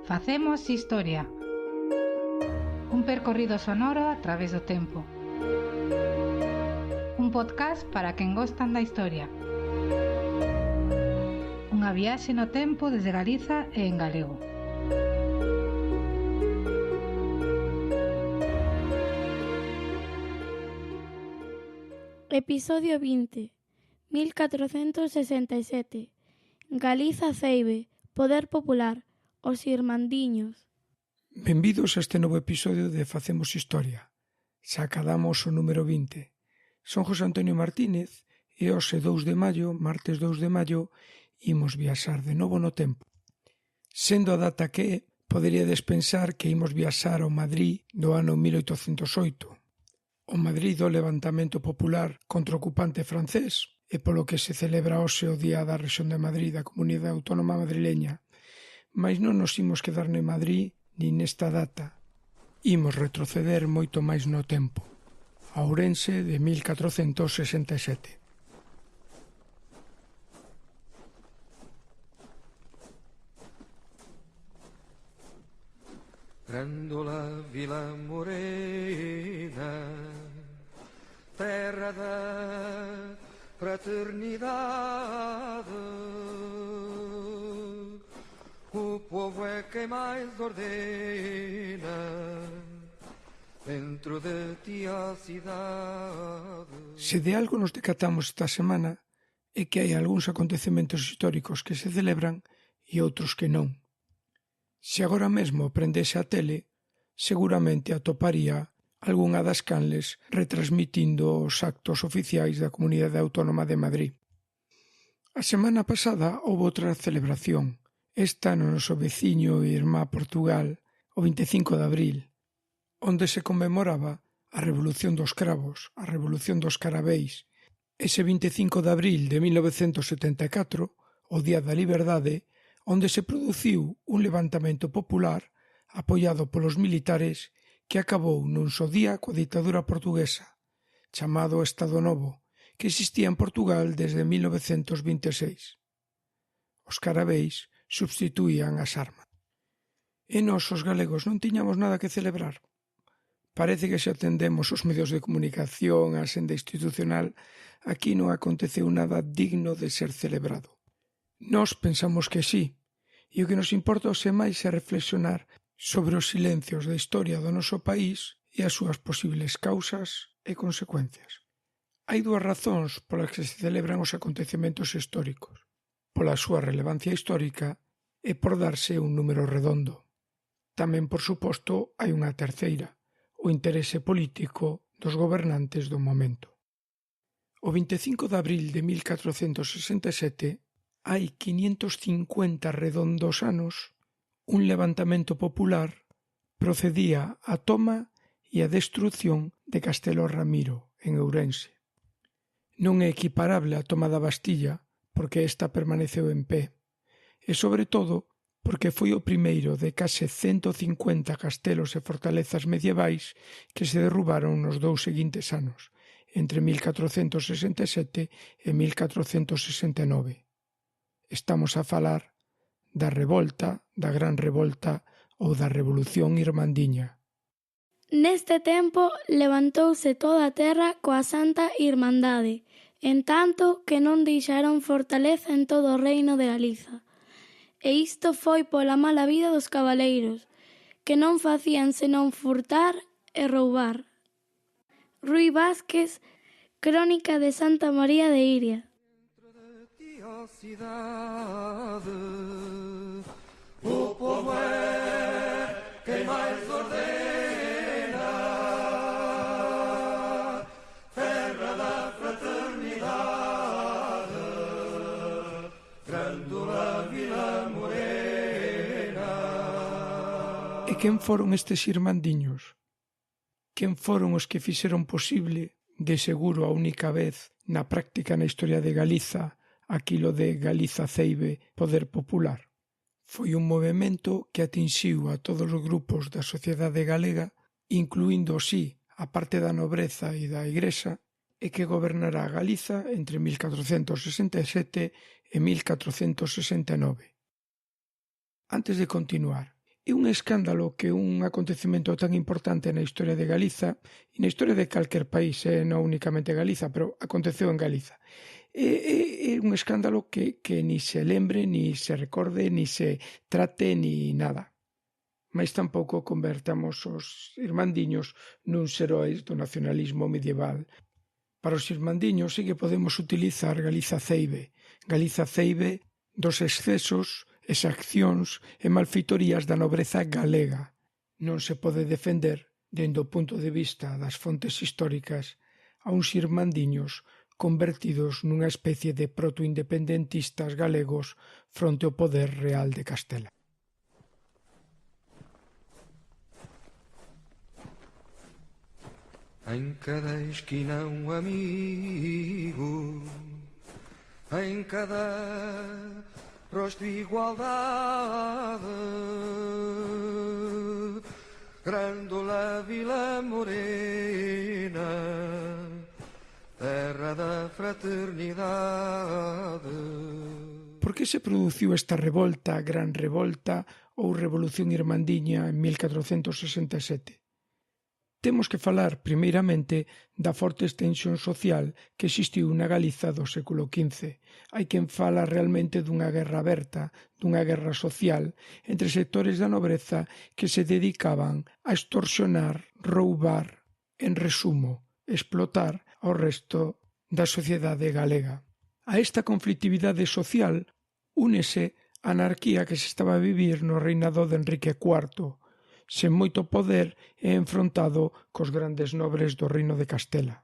Facemos historia. Un percorrido sonoro a través do tempo. Un podcast para quen gostan da historia. Unha viaxe no tempo desde Galiza e en galego. Episodio 20. 1467. Galiza Ceibe. Poder popular. Os Irmandiños. Benvidos a este novo episodio de Facemos Historia. Xa acadamos o número 20. Son José Antonio Martínez e hoxe 2 de maio, martes 2 de maio, imos viaxar de novo no tempo. Sendo a data que poderíades pensar que imos viaxar ao Madrid do ano 1808, o Madrid do levantamento popular contra o ocupante francés, e polo que se celebra hoxe o Día da Rexión de Madrid da Comunidade Autónoma Madrileña. Mais non nos imos quedar en Madrid nin nesta data. Imos retroceder moito máis no tempo. A Ourense de 1467. Grândola Vila Morena, terra da fraternidade, o povo é quem mais ordena dentro de ti a cidade. Se de algo nos decatamos esta semana é que hai algúns acontecementos históricos que se celebran e outros que non. Se agora mesmo prendese a tele, seguramente atoparía algunha das canles retransmitindo os actos oficiais da Comunidade Autónoma de Madrid. A semana pasada houve outra celebración, esta no noso veciño e irmá Portugal, o 25 de abril, onde se conmemoraba a Revolución dos Cravos, a Revolución dos Carabeis. Ese 25 de abril de 1974, o Día da Liberdade, onde se produciu un levantamento popular apoiado polos militares que acabou nun só día coa ditadura portuguesa, chamado Estado Novo, que existía en Portugal desde 1926. Os carabeis substituían as armas. E nós, os galegos, non tiñamos nada que celebrar. Parece que se atendemos os medios de comunicación, a senda institucional, aquí non aconteceu nada digno de ser celebrado. Nós pensamos que sí, e o que nos importa hoxe máis é reflexionar sobre os silencios da historia do noso país e as súas posibles causas e consecuencias. Hai dúas razóns polas que se celebran os acontecementos históricos: pola súa relevancia histórica e por darse un número redondo. Tamén, por suposto, hai unha terceira: o interese político dos gobernantes do momento. O 25 de abril de 1467, hai 550 redondos anos, un levantamento popular procedía á toma e á destrucción de Castelo Ramiro, en Ourense. Non é equiparable á toma da Bastilla, porque esta permaneceu en pé, e sobre todo porque foi o primeiro de case 150 castelos e fortalezas medievais que se derrubaron nos 2 seguintes anos, entre 1467 e 1469. Estamos a falar da revolta, da Gran Revolta ou da Revolución Irmandiña. Neste tempo levantouse toda a terra coa Santa Irmandade, en tanto que non deixaron fortaleza en todo o reino de Galiza. E isto foi pola mala vida dos cabaleiros, que non facían senón furtar e roubar. Rui Vázquez, Crónica de Santa María de Iria. A cidade, o povo é quem mais ordena, terra da fraternidade, Grândola Vila Morena. E quen foron estes irmandiños? Quen foron os que fixeron posible, de seguro a única vez na práctica na historia de Galiza, aquilo de Galiza Ceibe, poder popular? Foi un movemento que atinxiu a todos os grupos da sociedade galega, incluindo, sí, a parte da nobreza e da Igrexa, e que gobernará Galiza entre 1467 e 1469. Antes de continuar, É un escándalo que un acontecemento tan importante na historia de Galiza e na historia de calquer país, non únicamente Galiza, pero aconteceu en Galiza. É un escándalo que ni se lembre, ni se recorde, ni se trate, ni nada. Mais tampouco convertamos os irmandiños nuns heróis do nacionalismo medieval. Para os irmandiños sí que podemos utilizar Galiza Ceibe dos excesos, exaccións e malfitorías da nobreza galega. Non se pode defender, dende o punto de vista das fontes históricas, a uns irmandiños convertidos nunha especie de protoindependentistas galegos fronte ao poder real de Castela. Em cada esquina um amigo, em cada rosto igualdade, Grândola Vila Morena, terra da fraternidade. Por que se produciu esta revolta, Gran Revolta ou Revolución Irmandiña en 1467? Temos que falar, primeiramente, da forte extensión social que existiu na Galiza do século XV. Hai quen fala realmente dunha guerra aberta, dunha guerra social, entre sectores da nobreza que se dedicaban a extorsionar, roubar, en resumo, explotar ao resto da sociedade galega. A esta conflictividade social únese a anarquía que se estaba a vivir no reinado de Enrique IV, sen moito poder e enfrontado cos grandes nobres do reino de Castela.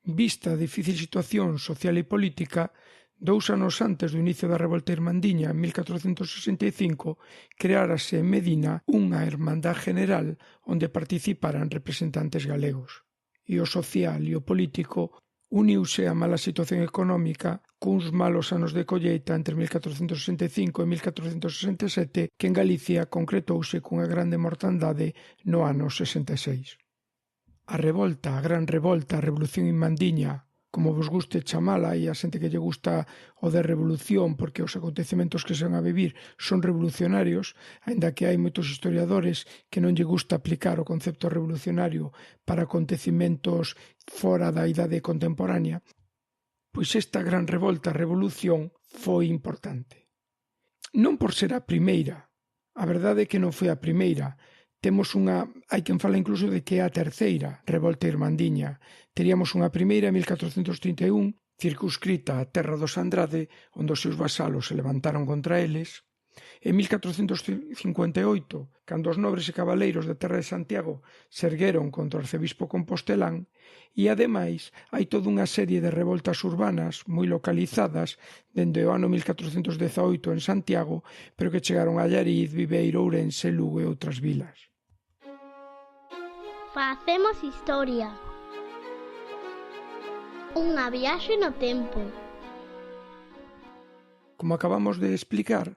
Vista a difícil situación social e política, 2 anos antes do inicio da Revolta Irmandiña, en 1465, creárase en Medina unha Hermandad General onde participaran representantes galegos. E o social e o político uniuse a mala situación económica cuns malos anos de colleita entre 1465 e 1467 que en Galicia concretouse cunha grande mortandade no ano 66. A revolta, a Gran Revolta, a Revolución Irmandiña, como vos guste chamala, e a xente que lle gusta o de revolución porque os acontecementos que se van a vivir son revolucionarios, aínda que hai moitos historiadores que non lle gusta aplicar o concepto revolucionario para acontecementos fora da idade contemporánea, pois esta Gran Revolta, revolución, foi importante. Non por ser a primeira, a verdade é que non foi a primeira. Hai quen fala incluso de que é a terceira Revolta Irmandiña. Teríamos unha primeira en 1431, circunscrita á terra dos Andrade, onde os seus vasalos se levantaron contra eles. En 1458, cando os nobres e cabaleiros da terra de Santiago se ergueron contra o arcebispo compostelán, e ademais hai toda unha serie de revoltas urbanas moi localizadas dende o ano 1418 en Santiago, pero que chegaron a Allariz, Viveiro, Ourense, Lugo e outras vilas. Facemos historia. Unha viaxe no tempo. Como acabamos de explicar,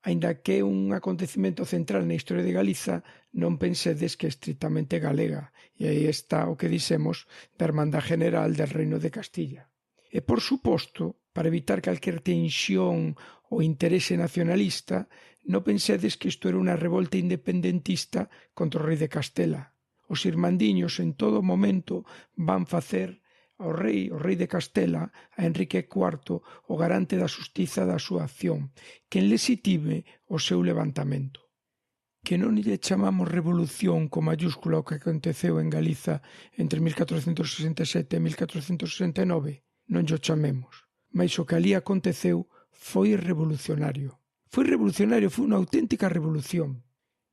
aínda que é un acontecemento central na historia de Galiza, non pensedes que é estritamente galega, e aí está o que dixemos da Hermandad General del Reino de Castilla. E, por suposto, para evitar calquer tensión ou interese nacionalista, non pensedes que isto era unha revolta independentista contra o rei de Castela. Os irmandiños en todo momento van facer o rei de Castela, a Enrique IV, o garante da xustiza da súa acción, quen lexitime o seu levantamento. Que non lle chamamos revolución con mayúscula o que aconteceu en Galiza entre 1467 e 1469, non lle chamemos, mas o que ali aconteceu foi revolucionario. Foi unha auténtica revolución.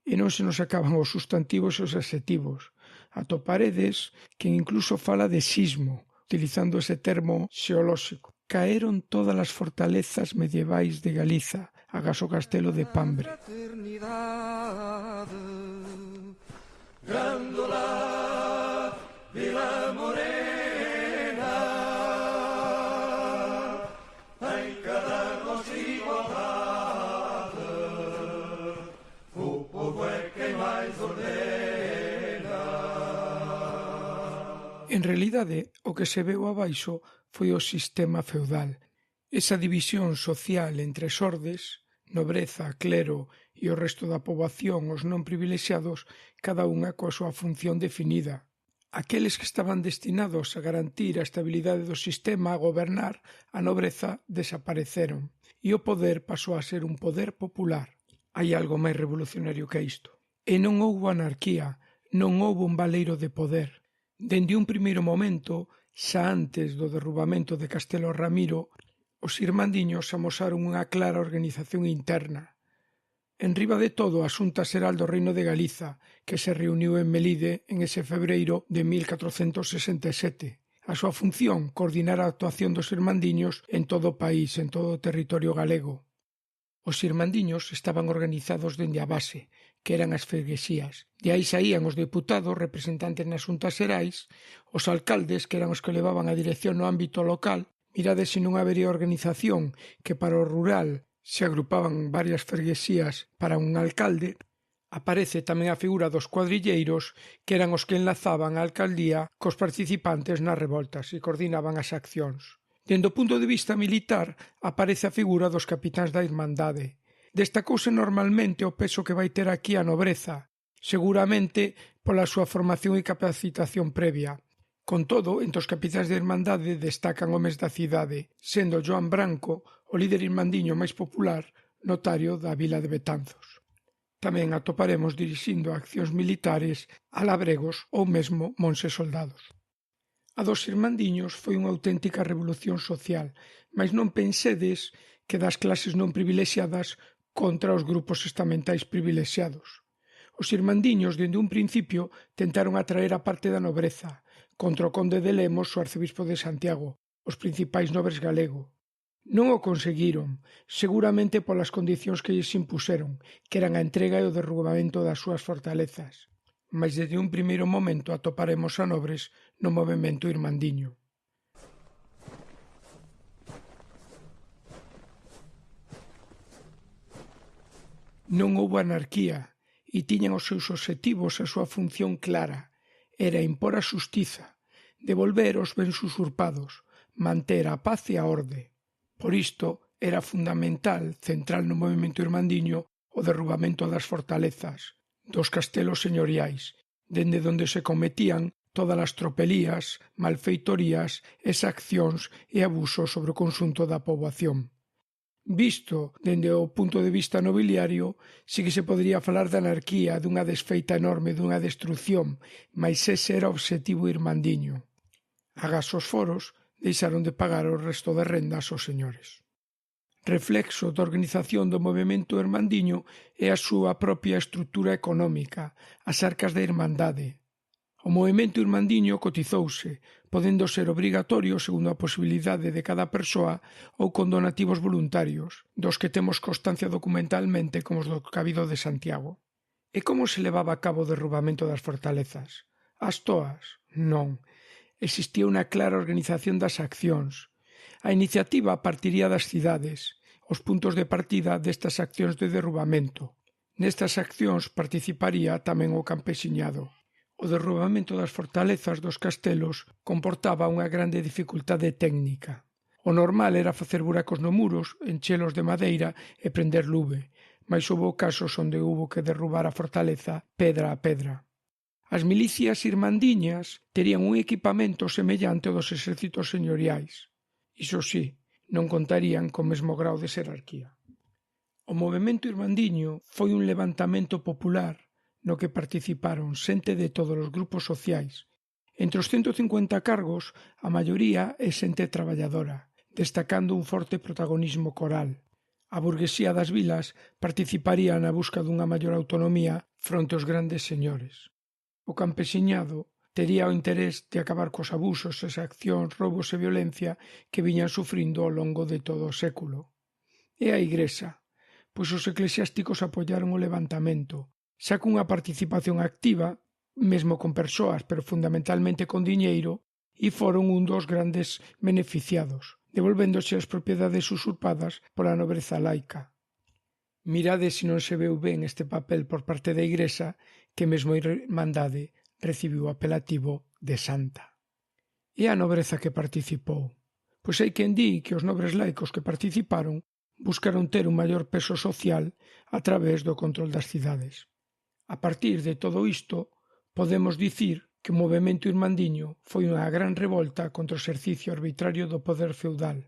E non se nos acaban os sustantivos e os adxetivos. Atoparedes que incluso fala de sismo, utilizando ese termo xeolóxico. Caeron todas as fortalezas medievais de Galiza, agás o castelo de Pambre. Grândola Vila Morena, em cada rosto igualdade, o povo é quem mais ordena. En realidade, o que se veu abaixo foi o sistema feudal. Esa división social entre sordes Nobreza, clero e o resto da poboación, os non privilexiados, cada unha coa súa función definida. Aqueles que estaban destinados a garantir a estabilidade do sistema, a gobernar, a nobreza, desapareceron e o poder pasou a ser un poder popular. Hai algo máis revolucionario que isto. E non houbo anarquía, non houbo un baleiro de poder. Dende un primeiro momento, xa antes do derrubamento de Castelo Ramiro, os irmandiños amosaron unha clara organización interna. Enriba de todo, a Xunta Xeral do Reino de Galiza, que se reuniu en Melide en ese febreiro de 1467. A súa función, coordinar a actuación dos irmandiños en todo o país, en todo o territorio galego. Os irmandiños estaban organizados dende a base, que eran as freguesías. De aí saían os deputados, representantes nas xuntas xerais, os alcaldes, que eran os que levaban a dirección no ámbito local. Mirade se non habería organización que para o rural se agrupaban varias freguesías para un alcalde. Aparece tamén a figura dos cuadrilleiros, que eran os que enlazaban a alcaldía cos participantes nas revoltas e coordinaban as accións. Dende o punto de vista militar, aparece a figura dos capitáns da Irmandade. Destacouse normalmente o peso que vai ter aquí a nobreza, seguramente pola súa formación e capacitación previa. Con todo, entre os capitáns da Irmandade destacan homes da cidade, sendo Joan Branco o líder irmandiño máis popular, notario da vila de Betanzos. Tamén atoparemos dirixindo accións militares a labregos ou mesmo monses soldados. A dos irmandiños foi unha auténtica revolución social, mas non pensedes que das clases non privilexiadas contra os grupos estamentais privilexiados. Os irmandiños, dende un principio, tentaron atraer a parte da nobreza, contra o conde de Lemos, o arcebispo de Santiago, os principais nobres galego. Non o conseguiron, seguramente polas condicións que lles impuseron, que eran a entrega e o derrubamento das súas fortalezas. Mas desde un primeiro momento atoparemos a nobres no movemento irmandiño. Non houbo anarquía e tiñan os seus obxectivos a súa función clara. Era impor a xustiza, devolver os bens usurpados, manter a paz e a orde. Por isto, era fundamental, central no movemento irmandiño, o derrubamento das fortalezas, dos castelos señoriais, dende onde se cometían todas as tropelías, malfeitorías, exaccións e abusos sobre o conxunto da poboación. Visto dende o punto de vista nobiliario, si que se podría falar de anarquía, dunha desfeita enorme, dunha destrucción, mas ese era o obxectivo irmandiño. Agás os foros, deixaron de pagar o resto de rendas aos señores. Reflexo da organización do movemento irmandiño é a súa propia estrutura económica, as arcas da Irmandade. O movemento irmandiño cotizouse, podendo ser obrigatorio segundo a posibilidade de cada persoa ou con donativos voluntarios, dos que temos constancia documentalmente como os do Cabido de Santiago. E como se levaba a cabo o derrubamento das fortalezas? As toas? Non. Existía unha clara organización das accións. A iniciativa partiría das cidades, os puntos de partida destas accións de derrubamento. Nestas accións participaría tamén o campesiñado. O derrubamento das fortalezas dos castelos comportaba unha grande dificultade técnica. O normal era facer buracos no muros, enchelos de madeira e prender luve, mas houbo casos onde houbo que derrubar a fortaleza pedra a pedra. As milicias irmandiñas terían un equipamento semellante ao dos exércitos señoriais. Iso sí, non contarían co mesmo grau de xerarquía. O movemento irmandiño foi un levantamento popular no que participaron xente de todos os grupos sociais. Entre os 150 cargos, a maioría é xente traballadora, destacando un forte protagonismo coral. A burguesía das vilas participaría na busca dunha maior autonomía fronte aos grandes señores. O campesiñado tería o interés de acabar cos abusos, exaccións, roubos e violencia que viñan sufrindo ao longo de todo o século. E a Igrexa, pois os eclesiásticos apoiaron o levantamento, xa cunha participación activa, mesmo con persoas, pero fundamentalmente con diñeiro, e foron un dos grandes beneficiados, devolvéndose as propiedades usurpadas pola nobreza laica. Mirade se non se veu ben este papel por parte da Igrexa, que mesmo a Irmandade recibiu o apelativo de Santa. E a nobreza que participou? Pois hai quen di que os nobres laicos que participaron buscaron ter un maior peso social a través do control das cidades. A partir de todo isto, podemos dicir que o movemento irmandiño foi unha gran revolta contra o exercicio arbitrario do poder feudal.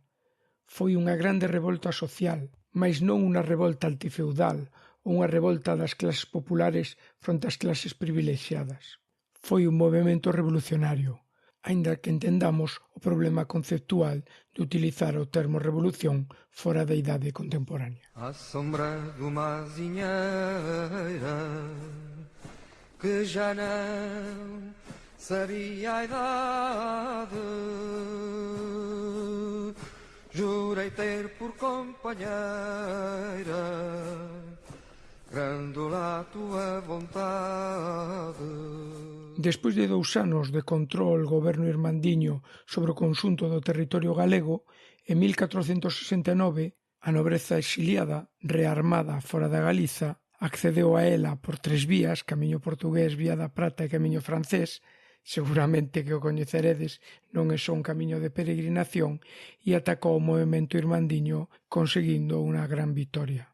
Foi unha grande revolta social, mais non unha revolta antifeudal ou unha revolta das clases populares fronte ás clases privilexiadas. Foi un movemento revolucionario, aínda que entendamos o problema conceptual de utilizar o termo revolución fora da idade contemporánea. À sombra de uma azinheira que já não sabia a idade, jurei ter por companheira grândola a tua vontade. Despois de 2 anos de control goberno irmandiño sobre o conxunto do territorio galego, en 1469, a nobreza exiliada, rearmada fora da Galiza, accedeu a ela por 3 vías, camiño portugués, vía da Prata e camiño francés, seguramente que o coñeceredes, non é só un camiño de peregrinación, e atacou o movemento irmandiño conseguindo unha gran vitoria.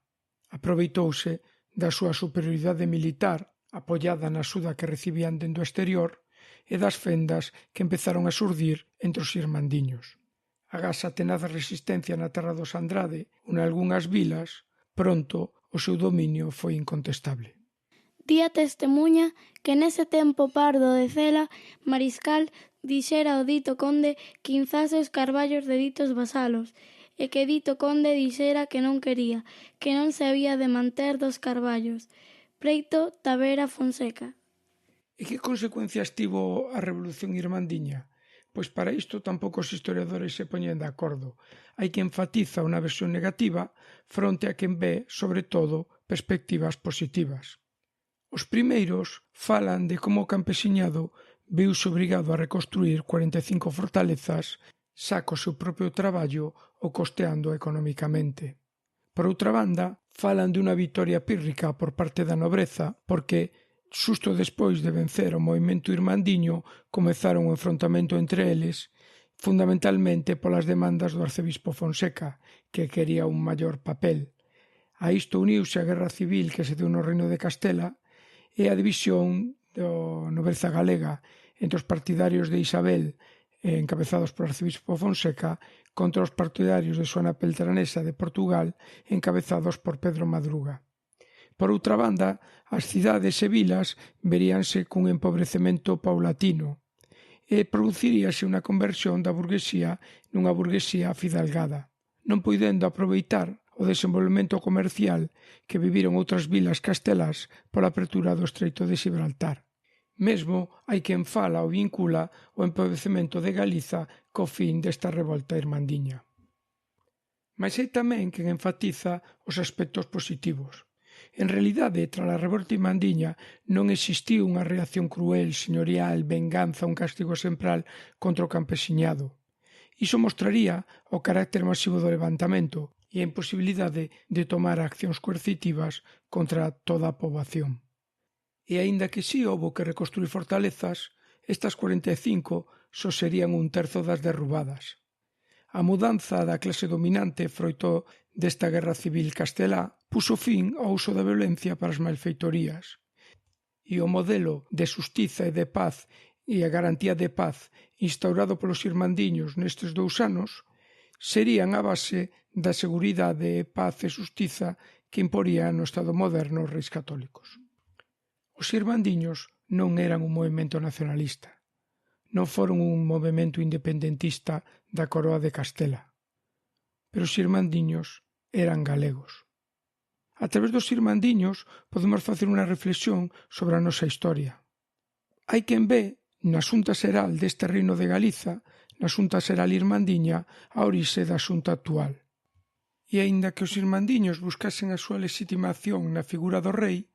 Aproveitouse da súa superioridade militar, apoiada na axuda que recibían dende o exterior, e das fendas que empezaron a xurdir entre os irmandiños. Agás a tenaz resistencia na terra dos Andrade ou nalgunhas vilas, pronto o seu dominio foi incontestable. Día testemuña que nese tempo Pardo de Cela, mariscal, dixera ao dito conde que inzase os carballos de ditos vasalos, e que dito conde dixera que non quería, que non se había de manter dos carballos. Preito Tavera Fonseca. E que consecuencias tivo a Revolución Irmandiña? Pois para isto tampouco os historiadores se poñen de acordo. Hai que enfatiza unha versión negativa fronte a quen ve, sobre todo, perspectivas positivas. Os primeiros falan de como o campesiñado viuse obrigado a reconstruir 45 fortalezas xa co seu propio traballo ou costeando economicamente. Por outra banda, falan de unha vitoria pírrica por parte da nobreza porque, xusto despois de vencer o movemento irmandiño, comezaron o enfrontamento entre eles, fundamentalmente polas demandas do arcebispo Fonseca, que quería un maior papel. A isto uniuse a guerra civil que se deu no Reino de Castela e a división da nobreza galega entre os partidarios de Isabel, encabezados por arcebispo Fonseca, contra os partidarios de Xoana Peltranesa de Portugal, encabezados por Pedro Madruga. Por outra banda, as cidades e vilas veríanse cun empobrecemento paulatino e produciríase unha conversión da burguesía nunha burguesía afidalgada, non poidendo aproveitar o desenvolvemento comercial que viviron outras vilas castelás pola apertura do Estreito de Xibraltar. Mesmo hai quen fala ou vincula o empobrecemento de Galiza co fin desta revolta irmandiña. Mas hai tamén quen enfatiza os aspectos positivos. En realidade, tras a revolta irmandiña non existiu unha reacción cruel, señorial, venganza, un castigo exemplar contra o campesiñado. Iso mostraría o carácter masivo do levantamento e a imposibilidade de tomar accións coercitivas contra toda a poboación. E aínda que si houbo que reconstruir fortalezas, estas 45 só serían 1/3 das derrubadas. A mudanza da clase dominante froito desta guerra civil castelá puso fin ao uso da violencia para as malfeitorías, e o modelo de xustiza e de paz e a garantía de paz instaurado polos irmandiños nestes 2 anos serían a base da seguridade, paz e xustiza que imporía no Estado moderno os reis católicos. Os irmandiños non eran un movemento nacionalista, non foron un movemento independentista da coroa de Castela, pero os irmandiños eran galegos. A través dos irmandiños podemos facer unha reflexión sobre a nosa historia. Hai quen ve na Xunta Xeral deste Reino de Galiza, na Xunta Xeral irmandiña, a orixe da Xunta actual. E aínda que os irmandiños buscasen a súa legitimación na figura do rei,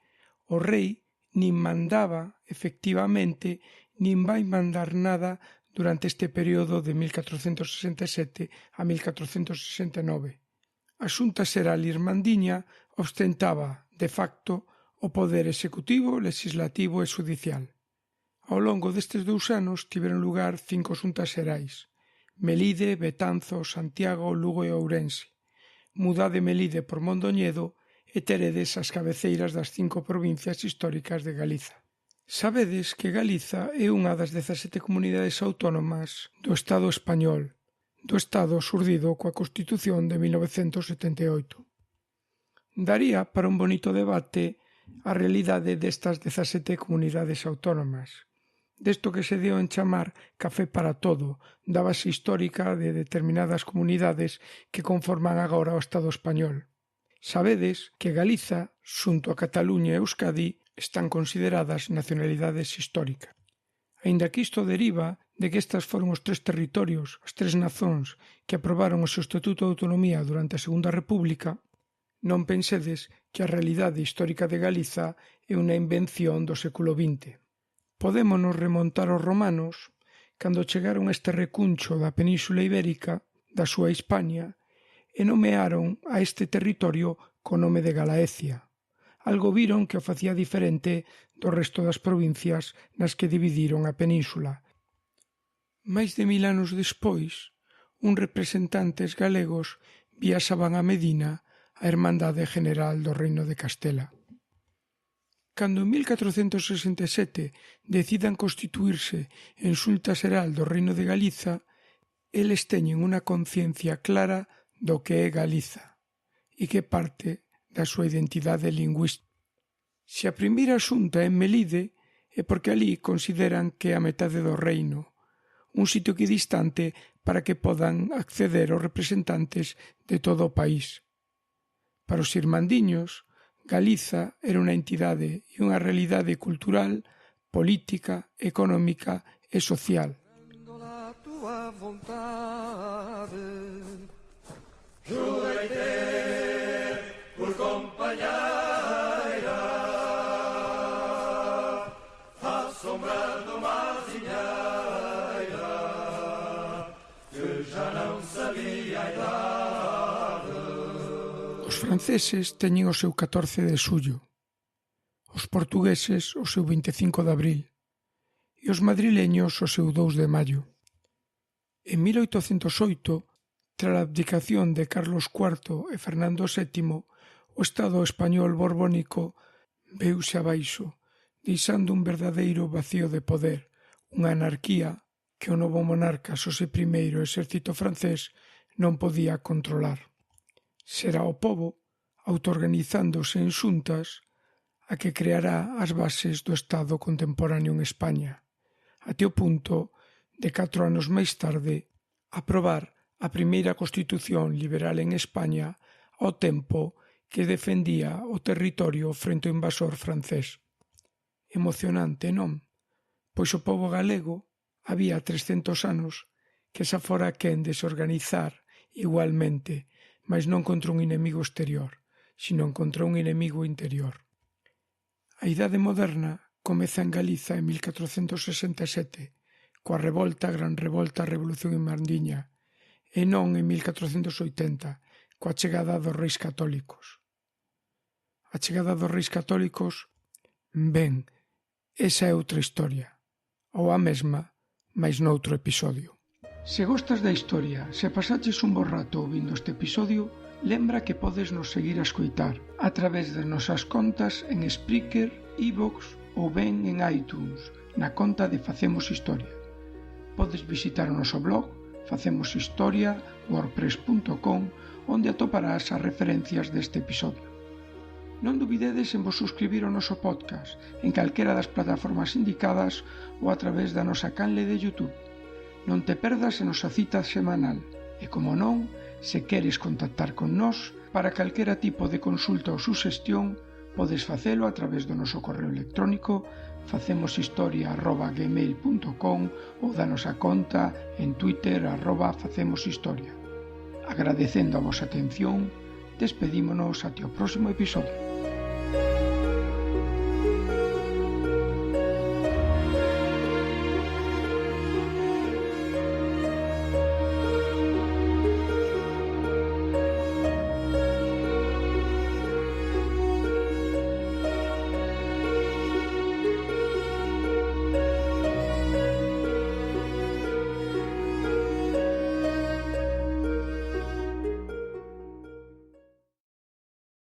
o rei nin mandaba, efectivamente, nin vai mandar nada durante este período de 1467 a 1469. A Xunta Xeral irmandiña ostentaba, de facto, o poder executivo, legislativo e xudicial. Ao longo destes 2 anos tiveron lugar 5 xuntas xerais: Melide, Betanzos, Santiago, Lugo e Ourense. mudade Melide por Mondoñedo e teredes as cabeceiras das 5 provincias históricas de Galiza. Sabedes que Galiza é unha das 17 comunidades autónomas do Estado español, do Estado xurdido coa Constitución de 1978. Daría para un bonito debate a realidade destas 17 comunidades autónomas, desto que se deu en chamar café para todo, da base histórica de determinadas comunidades que conforman agora o Estado español. Sabedes que Galiza, xunto a Cataluña e Euskadi, están consideradas nacionalidades históricas. Aínda que isto deriva de que estas foron os 3 territorios, as 3 nazóns que aprobaron o seu Estatuto de Autonomía durante a Segunda República, non pensedes que a realidade histórica de Galiza é unha invención do século XX. Podémonos remontar aos romanos, cando chegaron a este recuncho da Península Ibérica, da súa Hispania, e nomearon a este territorio co nome de Galaecia. Algo viron que o facía diferente do resto das provincias nas que dividiron a península. Máis de 1000 anos despois, uns representantes galegos viaxaban a Medina, a Hermandade General do Reino de Castela. Cando en 1467 decidan constituirse en Xunta Xeral do Reino de Galiza, eles teñen unha conciencia clara do que é Galiza e que parte da súa identidade lingüística. Se a primeira xunta é en Melide é porque alí consideran que é a metade do reino, un sitio que é distante para que podan acceder os representantes de todo o país. Para os irmandiños, Galiza era unha entidade e unha realidade cultural, política, económica e social. Jurei ter por companheira a sombra do mar zinheira, que já não sabia a idade. Os franceses teñen o seu 14 de xullo, os portugueses o seu 25 de abril e os madrileños o seu 2 de maio. En 1808, tras a abdicación de Carlos IV e Fernando VII, o Estado español borbónico veuse abaixo, deixando un verdadeiro vacío de poder, unha anarquía que o novo monarca Xosé I e o exército francés non podía controlar. Será o pobo, autoorganizándose en xuntas, a que creará as bases do Estado contemporáneo en España, até o punto de 4 anos máis tarde aprobar a primeira Constitución liberal en España ao tempo que defendía o territorio frente ao invasor francés. Emocionante, non? Pois o pobo galego había 300 anos que xa fora quen de se organizar igualmente, mas non contra un inimigo exterior, sino contra un inimigo interior. A Idade Moderna comeza en Galiza en 1467, coa Gran Revolta Revolución Irmandiña, e non en 1480, coa chegada dos Reis Católicos. A chegada dos Reis Católicos, ben, esa é outra historia, ou a mesma, mais noutro episodio. Se gostas da historia, se pasaches un bo rato ouvindo este episodio, lembra que podes nos seguir a escoitar a través das nosas contas en Spreaker, iVoox ou ben en iTunes, na conta de Facemos Historia. Podes visitar o noso blog facemoshistoria.wordpress.com, onde atoparás as referencias deste episodio. Non dubidedes en vos suscribir ao noso podcast en calquera das plataformas indicadas ou a través da nosa canle de YouTube. Non te perdas a nosa cita semanal e, como non, se queres contactar con nós para calquera tipo de consulta ou suxestión, podes facelo a través do noso correo electrónico facemoshistoria@gmail.com ou da nosa conta en Twitter @facemoshistoria. Agradecendo a vosa atención, despedímonos até o próximo episodio.